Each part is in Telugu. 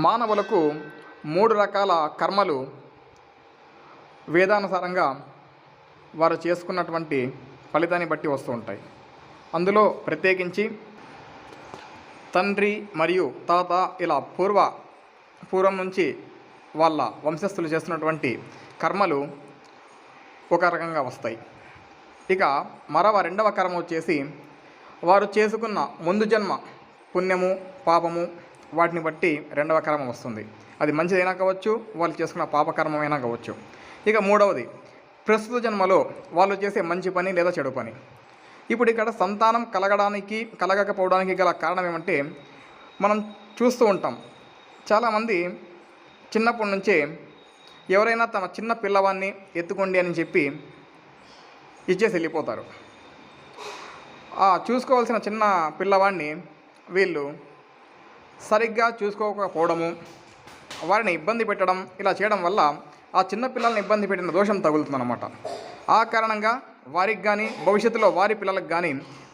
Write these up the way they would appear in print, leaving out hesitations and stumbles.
మానవులకు 3 రకాల కర్మలు వేదానుసారంగా వారు చేసుకున్నటువంటి ఫలితాన్ని బట్టి వస్తూ ఉంటాయి. అందులో ప్రత్యేకించి తండ్రి మరియు తాత ఇలా పూర్వం నుంచి వాళ్ళ వంశస్థులు చేస్తున్నటువంటి కర్మలు ఒక రకంగా వస్తాయి. ఇక రెండవ కర్మ వచ్చేసి వారు చేసుకున్న ముందు జన్మ పుణ్యము పాపము వాటిని బట్టి రెండవ కర్మ వస్తుంది. అది మంచిదైనా కావచ్చు, వాళ్ళు చేసుకున్న పాపకర్మమైనా కావచ్చు. ఇక మూడవది ప్రస్తుత జన్మలో వాళ్ళు చేసే మంచి పని లేదా చెడు పని. ఇప్పుడు ఇక్కడ సంతానం కలగకపోవడానికి గల కారణం ఏమంటే, మనం చూస్తూ ఉంటాం చాలామంది చిన్నప్పటి నుంచే ఎవరైనా తమ చిన్న పిల్లవాడిని ఎత్తుకోండి అని చెప్పి ఇచ్చేసి వెళ్ళిపోతారు. చూసుకోవాల్సిన చిన్న పిల్లవాడిని వీళ్ళు సరిగ్గా చూసుకోకపోవడము, వారిని ఇబ్బంది పెట్టడం, ఇలా చేయడం వల్ల ఆ చిన్న పిల్లల్ని ఇబ్బంది పెట్టిన దోషం తగులుతుందన్నమాట. ఆ కారణంగా వారికి కానీ భవిష్యత్తులో వారి పిల్లలకు కానీ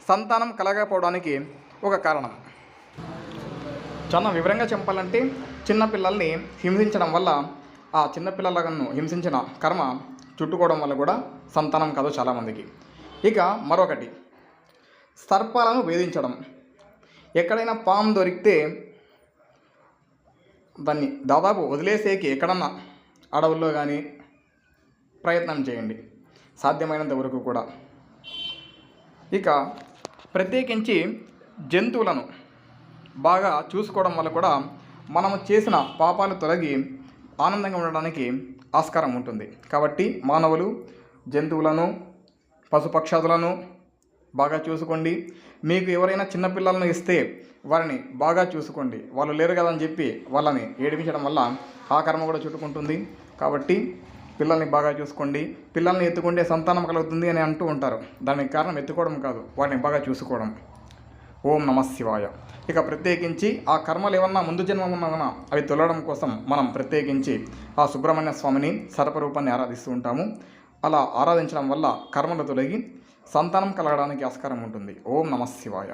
సంతానం కలగకపోవడానికి ఒక కారణం. చాలా వివరంగా చెప్పాలంటే చిన్నపిల్లల్ని హింసించడం వల్ల ఆ చిన్నపిల్లలను హింసించిన కర్మ చుట్టుకోవడం వల్ల కూడా సంతానం కాదు చాలామందికి. ఇక మరొకటి సర్పాలను వేధించడం. ఎక్కడైనా పాము దొరికితే దాన్ని దాదాపు వదిలేసేకి ఎక్కడన్నా అడవుల్లో కానీ ప్రయత్నం చేయండి సాధ్యమైనంత వరకు కూడా. ఇక ప్రత్యేకించి జంతువులను బాగా చూసుకోవడం వల్ల కూడా మనము చేసిన పాపాలు తొలగి ఆనందంగా ఉండడానికి ఆస్కారం ఉంటుంది. కాబట్టి మానవులు జంతువులను పశుపక్షాదులను బాగా చూసుకోండి. మీకు ఎవరైనా చిన్నపిల్లలను ఇస్తే వారిని బాగా చూసుకోండి. వాళ్ళు లేరు కదా అని చెప్పి వాళ్ళని ఏడిపించడం వల్ల ఆ కర్మ కూడా చుట్టుకుంటుంది. కాబట్టి పిల్లల్ని బాగా చూసుకోండి. పిల్లల్ని ఎత్తుకుంటే సంతానం కలుగుతుంది అని అంటూ ఉంటారు. దానికి కారణం ఎత్తుకోవడం కాదు, వారిని బాగా చూసుకోవడం. ఓం నమః శివాయ. ఇక ప్రత్యేకించి ఆ కర్మలు ఏమన్నా ముందు జన్మ ఉన్నా అవి తొలగడం కోసం మనం ప్రత్యేకించి ఆ సుబ్రహ్మణ్య స్వామిని సర్పరూపాన్ని ఆరాధిస్తూ ఉంటాము. అలా ఆరాధించడం వల్ల కర్మలు తొలగి సంతానం కలగడానికి ఆస్కారం ఉంటుంది. ఓం నమః శివాయ.